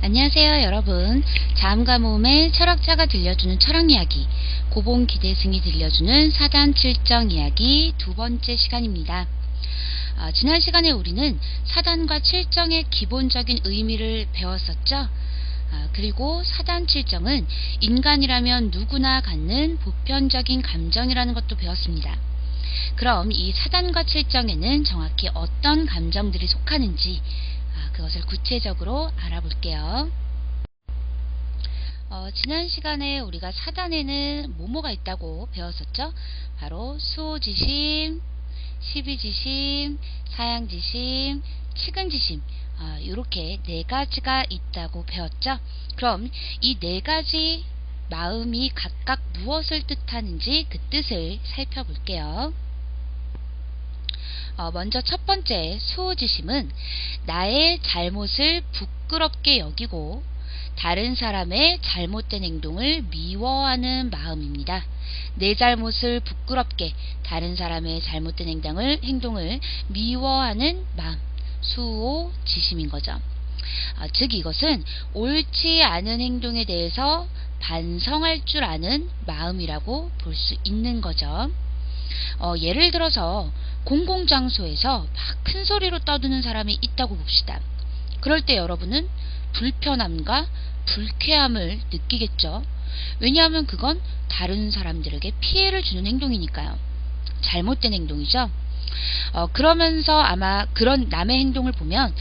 안녕하세요 여러분. 자음과 모음의 철학자가 들려주는 철학이야기, 고봉 기대승이 들려주는 사단 칠정 이야기 두 번째 시간입니다. 지난 시간에 우리는 사단과 칠정의 기본적인 의미를 배웠었죠. 그리고 사단 칠정은 인간이라면 누구나 갖는 보편적인 감정이라는 것도 배웠습니다. 그럼 이 사단과 칠정에는 정확히 어떤 감정들이 속하는지 그것을 구체적으로 알아볼게요. 지난 시간에 우리가 사단에는 뭐뭐가 있다고 배웠었죠? 바로 수호지심, 시비지심, 사양지심, 치근지심, 이렇게 네 가지가 있다고 배웠죠? 그럼 이 네 가지 마음이 각각 무엇을 뜻하는지 그 뜻을 살펴볼게요. 먼저 첫 번째 수호지심은 나의 잘못을 부끄럽게 여기고 다른 사람의 잘못된 행동을 미워하는 마음입니다. 내 잘못을 부끄럽게 다른 사람의 잘못된 행동을 미워하는 마음, 수호지심인 거죠. 즉 이것은 옳지 않은 행동에 대해서 반성할 줄 아는 마음이라고 볼 수 있는 거죠. 예를 들어서 공공장소에서 막 큰 소리로 떠드는 사람이 있다고 봅시다. 그럴 때 여러분은 불편함과 불쾌함을 느끼겠죠. 왜냐하면 그건 다른 사람들에게 피해를 주는 행동이니까요. 잘못된 행동이죠. 그러면서 아마 그런 남의 행동을 보면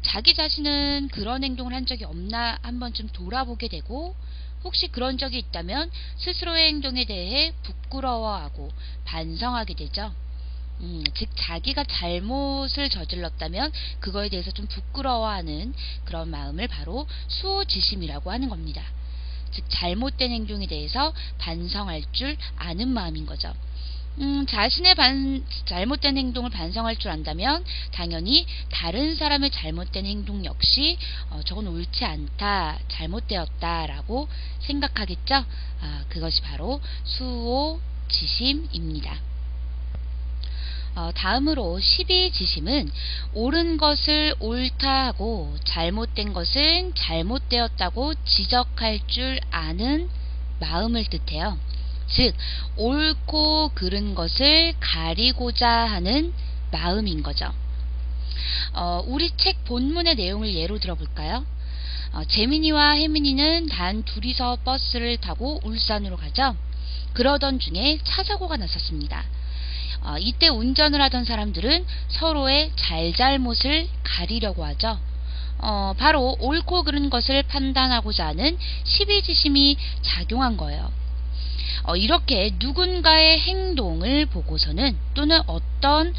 자기 자신은 그런 행동을 한 적이 없나 한번 좀 돌아보게 되고, 혹시 그런 적이 있다면 스스로의 행동에 대해 부끄러워하고 반성하게 되죠. 즉 자기가 잘못을 저질렀다면 그거에 대해서 좀 부끄러워하는 그런 마음을 바로 수호지심이라고 하는 겁니다. 즉 잘못된 행동에 대해서 반성할 줄 아는 마음인 거죠. 자신의 잘못된 행동을 반성할 줄 안다면 당연히 다른 사람의 잘못된 행동 역시 저건 옳지 않다, 잘못되었다 라고 생각하겠죠. 그것이 바로 수호지심입니다. 다음으로 시비지심은 옳은 것을 옳다 하고 잘못된 것은 잘못되었다고 지적할 줄 아는 마음을 뜻해요. 즉 옳고 그른 것을 가리고자 하는 마음인 거죠. 우리 책 본문의 내용을 예로 들어볼까요? 재민이와 혜민이는 단 둘이서 버스를 타고 울산으로 가죠. 그러던 중에 차 사고가 났었습니다. 이때 운전을 하던 사람들은 서로의 잘잘못을 가리려고 하죠. 바로 옳고 그른 것을 판단하고자 하는 시비지심이 작용한 거예요. 이렇게 누군가의 행동을 보고서는, 또는 어떤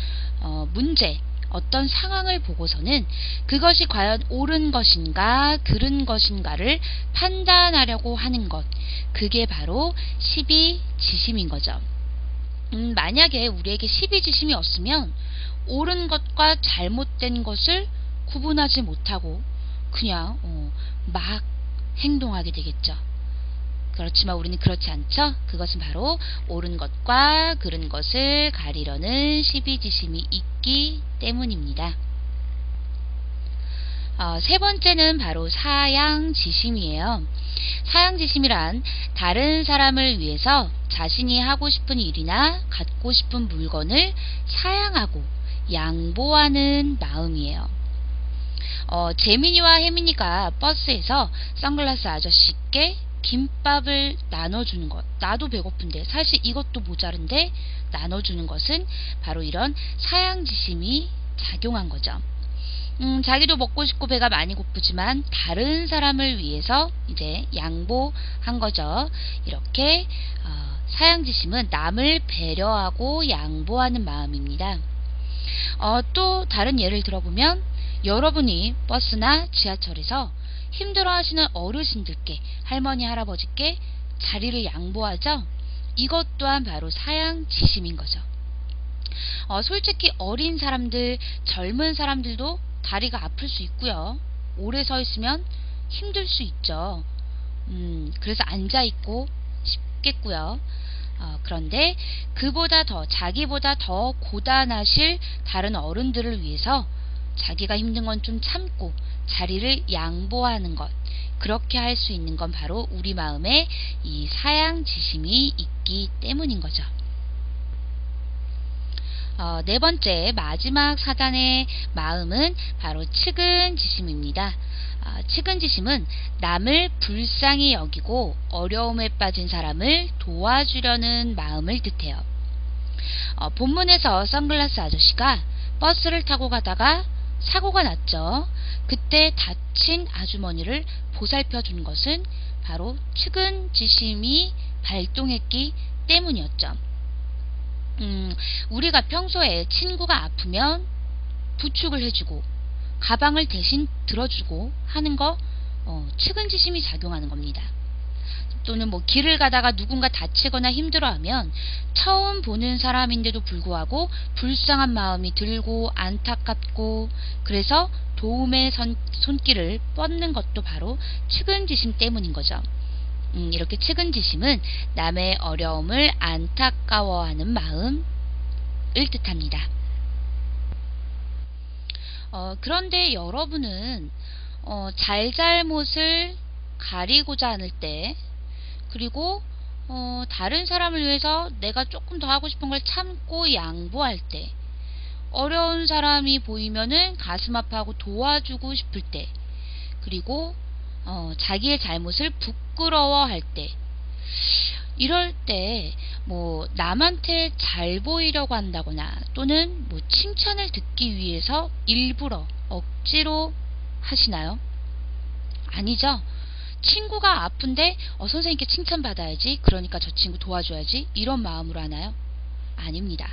문제, 어떤 상황을 보고서는 그것이 과연 옳은 것인가 그른 것인가를 판단하려고 하는 것, 그게 바로 시비지심인 거죠. 만약에 우리에게 시비지심이 없으면 옳은 것과 잘못된 것을 구분하지 못하고 그냥 막 행동하게 되겠죠. 그렇지만 우리는 그렇지 않죠. 그것은 바로 옳은 것과 그른 것을 가리려는 시비지심이 있기 때문입니다. 세 번째는 바로 사양지심이에요. 사양지심이란 다른 사람을 위해서 자신이 하고 싶은 일이나 갖고 싶은 물건을 사양하고 양보하는 마음이에요. 재민이와 혜민이가 버스에서 선글라스 아저씨께 김밥을 나눠주는 것, 나도 배고픈데 사실 이것도 모자른데 나눠주는 것은 바로 이런 사양지심이 작용한 거죠. 자기도 먹고 싶고 배가 많이 고프지만 다른 사람을 위해서 이제 양보한 거죠. 이렇게 사양지심은 남을 배려하고 양보하는 마음입니다. 또 다른 예를 들어보면, 여러분이 버스나 지하철에서 힘들어하시는 어르신들께, 할머니 할아버지께 자리를 양보하죠. 이것 또한 바로 사양지심인 거죠. 솔직히 어린 사람들, 젊은 사람들도 다리가 아플 수 있고요. 오래 서 있으면 힘들 수 있죠. 그래서 앉아 있고 싶겠고요. 그런데 그보다 더, 자기보다 더 고단하실 다른 어른들을 위해서 자기가 힘든 건 좀 참고 자리를 양보하는 것, 그렇게 할 수 있는 건 바로 우리 마음에 이 사양지심이 있기 때문인 거죠. 네 번째, 마지막 사단의 마음은 바로 측은지심입니다. 측은지심은 남을 불쌍히 여기고 어려움에 빠진 사람을 도와주려는 마음을 뜻해요. 본문에서 선글라스 아저씨가 버스를 타고 가다가 사고가 났죠. 그때 다친 아주머니를 보살펴 준 것은 바로 측은지심이 발동했기 때문이었죠. 우리가 평소에 친구가 아프면 부축을 해주고 가방을 대신 들어주고 하는 거 측은지심이 작용하는 겁니다. 또는 뭐 길을 가다가 누군가 다치거나 힘들어하면 처음 보는 사람인데도 불구하고 불쌍한 마음이 들고 안타깝고 그래서 도움의 손길을 뻗는 것도 바로 측은지심 때문인 거죠. 이렇게 측은지심은 남의 어려움을 안타까워하는 마음을 뜻합니다. 그런데 여러분은 잘잘못을 가리고자 하는 때, 그리고 다른 사람을 위해서 내가 조금 더 하고 싶은 걸 참고 양보할 때, 어려운 사람이 보이면은 가슴 아파하고 도와주고 싶을 때, 그리고 자기의 잘못을 부끄러워할 때, 이럴 때 뭐 남한테 잘 보이려고 한다거나 또는 뭐 칭찬을 듣기 위해서 일부러 억지로 하시나요? 아니죠. 친구가 아픈데 선생님께 칭찬받아야지, 그러니까 저 친구 도와줘야지, 이런 마음으로 하나요? 아닙니다.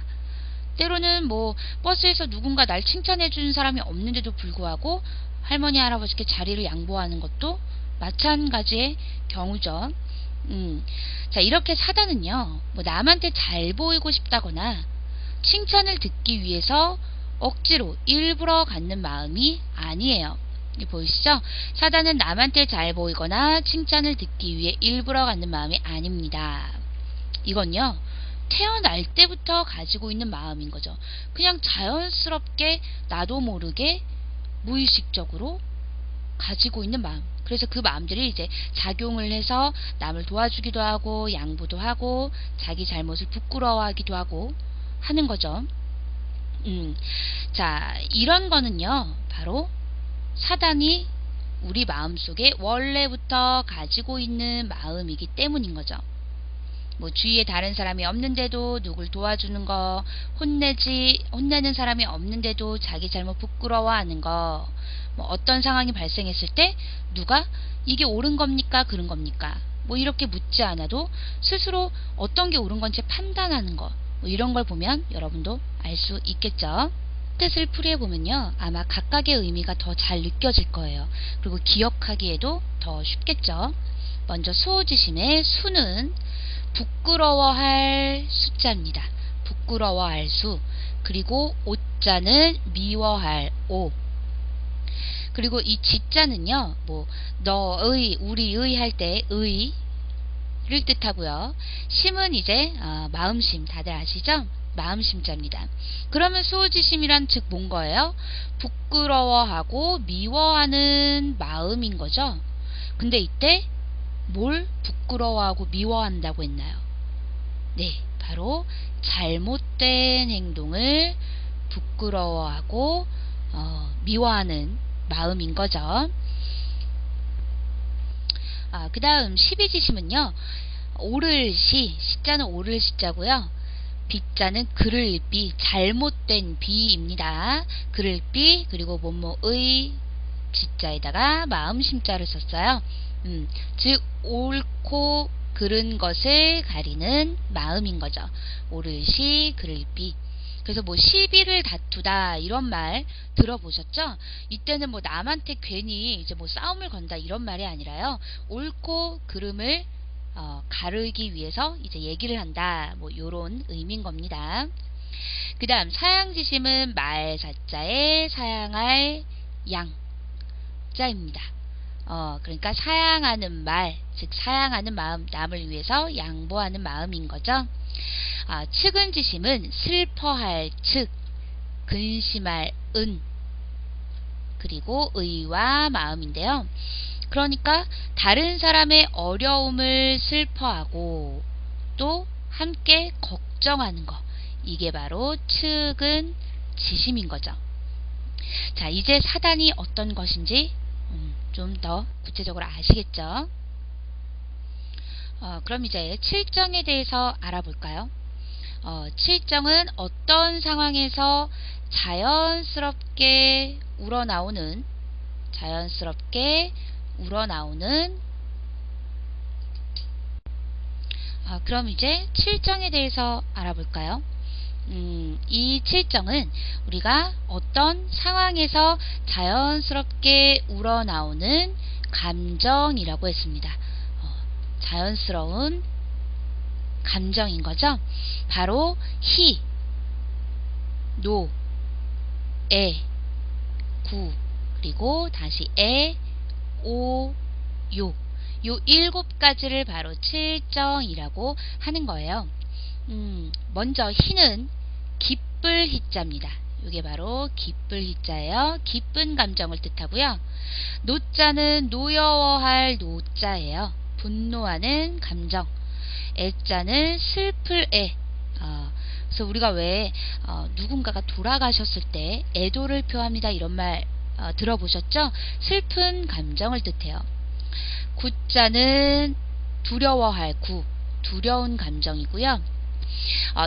때로는 뭐 버스에서 누군가 날 칭찬해 주는 사람이 없는데도 불구하고 할머니 할아버지께 자리를 양보하는 것도 마찬가지의 경우죠. 자, 이렇게 사단은요, 뭐 남한테 잘 보이고 싶다거나 칭찬을 듣기 위해서 억지로 일부러 갖는 마음이 아니에요. 보이시죠? 사단은 남한테 잘 보이거나 칭찬을 듣기 위해 일부러 갖는 마음이 아닙니다. 이건요, 태어날 때부터 가지고 있는 마음인 거죠. 그냥 자연스럽게 나도 모르게 무의식적으로 가지고 있는 마음. 그래서 그 마음들이 이제 작용을 해서 남을 도와주기도 하고 양보도 하고 자기 잘못을 부끄러워하기도 하고 하는 거죠. 자, 이런 거는요, 바로 사단이 우리 마음속에 원래부터 가지고 있는 마음이기 때문인 거죠. 뭐 주위에 다른 사람이 없는데도 누굴 도와주는 거, 혼내는 사람이 없는데도 자기 잘못 부끄러워하는 거, 뭐 어떤 상황이 발생했을 때 누가 이게 옳은 겁니까 그른 겁니까 뭐 이렇게 묻지 않아도 스스로 어떤 게 옳은 건지 판단하는 거, 뭐 이런 걸 보면 여러분도 알 수 있겠죠. 뜻을 풀이해 보면요, 아마 각각의 의미가 더 잘 느껴질 거예요. 그리고 기억하기에도 더 쉽겠죠. 먼저 수호지심의 수는 부끄러워할 숫자입니다. 부끄러워할 수. 그리고 오자는 미워할 오. 그리고 이 지자는요, 뭐 너의, 우리의 할 때 의를 뜻하고요. 심은 이제 마음심, 다들 아시죠? 마음심자입니다. 그러면 수호지심이란 즉 뭔 거예요? 부끄러워하고 미워하는 마음인 거죠. 근데 이때 뭘 부끄러워하고 미워한다고 했나요? 네, 바로 잘못된 행동을 부끄러워하고 미워하는 마음인 거죠. 그 다음 12지심은요, 오를 시, 시자는 오를 시자고요. 비자는 그를 비, 잘못된 비입니다. 그를 비, 그리고 뭐뭐의 지자에다가 마음심자를 썼어요. 즉 옳고 그른 것을 가리는 마음인 거죠. 오를 시, 그를 비. 그래서 뭐 시비를 다투다 이런 말 들어보셨죠? 이때는 뭐 남한테 괜히 이제 뭐 싸움을 건다 이런 말이 아니라요, 옳고 그름을 가르기 위해서 이제 얘기를 한다, 뭐 요런 의미인 겁니다. 그 다음 사양지심은 말사자에 사양할 양자입니다. 그러니까 사양하는 말, 즉 사양하는 마음, 남을 위해서 양보하는 마음인 거죠. 측은지심은 슬퍼할 측, 근심할 은, 그리고 의와 마음인데요. 그러니까 다른 사람의 어려움을 슬퍼하고 또 함께 걱정하는 거. 이게 바로 측은지심인 거죠. 자, 이제 사단이 어떤 것인지 좀 더 구체적으로 아시겠죠? 그럼 이제 칠정에 대해서 알아볼까요? 칠정은 어떤 상황에서 자연스럽게 우러나오는 그럼 이제 칠정에 대해서 알아볼까요? 이 칠정은 우리가 어떤 상황에서 자연스럽게 우러나오는 감정이라고 했습니다. 자연스러운 감정인 거죠. 바로 희, 노, 애, 구, 그리고 다시 애, 오, 요. 요 7가지를 바로 칠정이라고 하는 거예요. 먼저 희는 기쁠 희자입니다. 이게 바로 기쁠 희자예요. 기쁜 감정을 뜻하고요. 노자는 노여워할 노자예요. 분노하는 감정. 애자는 슬플 애. 그래서 우리가 왜 누군가가 돌아가셨을 때 애도를 표합니다 이런 말 들어보셨죠? 슬픈 감정을 뜻해요. 구자는 두려워할 구, 두려운 감정이고요.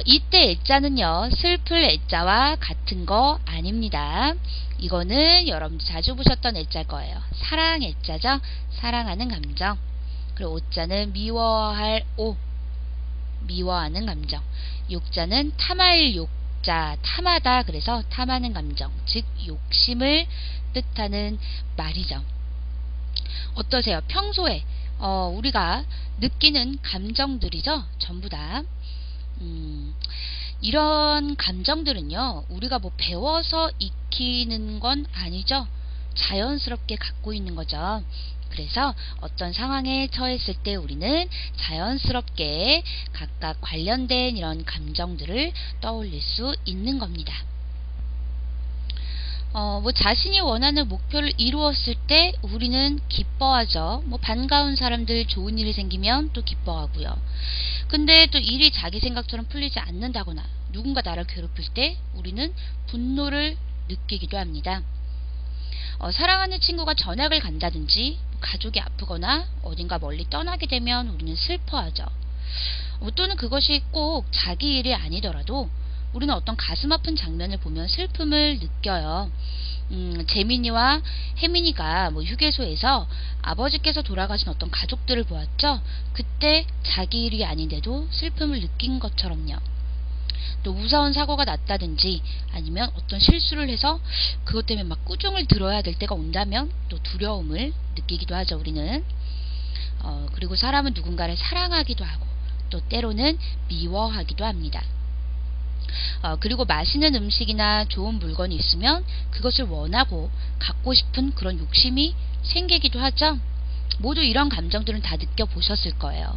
이때 애자는요, 슬플 애자와 같은 거 아닙니다. 이거는 여러분들 자주 보셨던 애자일 거예요. 사랑 애자죠? 사랑하는 감정. 그리고 오자는 미워할 오, 미워하는 감정. 욕자는 탐할 욕자, 탐하다. 그래서 탐하는 감정, 즉 욕심을 뜻하는 말이죠. 어떠세요? 평소에 우리가 느끼는 감정들이죠. 전부 다. 이런 감정들은요, 우리가 뭐 배워서 익히는 건 아니죠. 자연스럽게 갖고 있는 거죠. 그래서 어떤 상황에 처했을 때 우리는 자연스럽게 각각 관련된 이런 감정들을 떠올릴 수 있는 겁니다. 뭐 자신이 원하는 목표를 이루었을 때 우리는 기뻐하죠. 뭐 반가운 사람들, 좋은 일이 생기면 또 기뻐하고요. 근데 또 일이 자기 생각처럼 풀리지 않는다거나 누군가 나를 괴롭힐 때 우리는 분노를 느끼기도 합니다. 사랑하는 친구가 전학을 간다든지 가족이 아프거나 어딘가 멀리 떠나게 되면 우리는 슬퍼하죠. 또는 그것이 꼭 자기 일이 아니더라도 우리는 어떤 가슴 아픈 장면을 보면 슬픔을 느껴요. 재민이와 혜민이가 뭐 휴게소에서 아버지께서 돌아가신 어떤 가족들을 보았죠. 그때 자기 일이 아닌데도 슬픔을 느낀 것처럼요. 또 무서운 사고가 났다든지 아니면 어떤 실수를 해서 그것 때문에 막 꾸중을 들어야 될 때가 온다면 또 두려움을 느끼기도 하죠. 우리는 그리고 사람은 누군가를 사랑하기도 하고 또 때로는 미워하기도 합니다. 그리고 맛있는 음식이나 좋은 물건이 있으면 그것을 원하고 갖고 싶은 그런 욕심이 생기기도 하죠. 모두 이런 감정들은 다 느껴보셨을 거예요.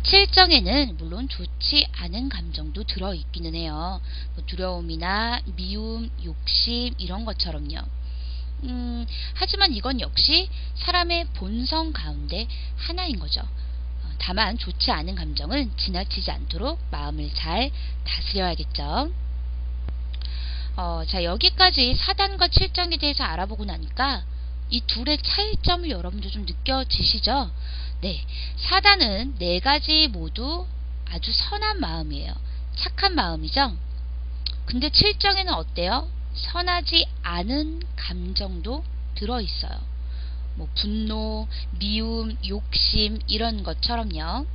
칠정에는 물론 좋지 않은 감정도 들어있기는 해요. 뭐 두려움이나 미움, 욕심 이런 것처럼요. 하지만 이건 역시 사람의 본성 가운데 하나인 거죠. 다만 좋지 않은 감정은 지나치지 않도록 마음을 잘 다스려야겠죠. 자, 여기까지 사단과 칠정에 대해서 알아보고 나니까 이 둘의 차이점을 여러분들 좀 느껴지시죠? 네, 사단은 4가지 모두 아주 선한 마음이에요. 착한 마음이죠? 근데 칠정에는 어때요? 선하지 않은 감정도 들어있어요. 뭐 분노, 미움, 욕심 이런 것처럼요.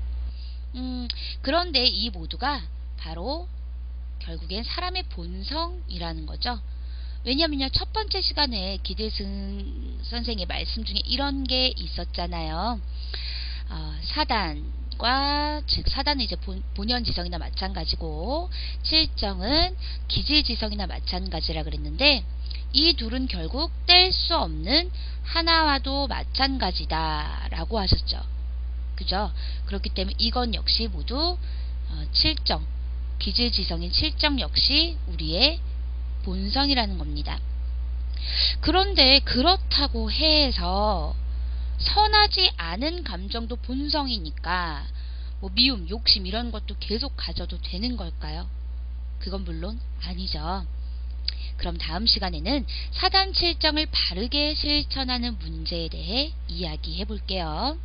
그런데 이 모두가 바로 결국엔 사람의 본성이라는 거죠. 왜냐면요, 첫 번째 시간에 기대승 선생의 말씀 중에 이런 게 있었잖아요. 사단과, 즉 사단은 이제 본연지성이나 마찬가지고 칠정은 기질지성이나 마찬가지라 그랬는데 이 둘은 결국 뗄 수 없는 하나와도 마찬가지다 라고 하셨죠. 그죠? 그렇기 때문에 이건 역시 모두 칠정, 기질지성인 칠정 역시 우리의 본성이라는 겁니다. 그런데 그렇다고 해서 선하지 않은 감정도 본성이니까 뭐 미움, 욕심 이런 것도 계속 가져도 되는 걸까요? 그건 물론 아니죠. 그럼 다음 시간에는 사단 7정을 바르게 실천하는 문제에 대해 이야기해 볼게요.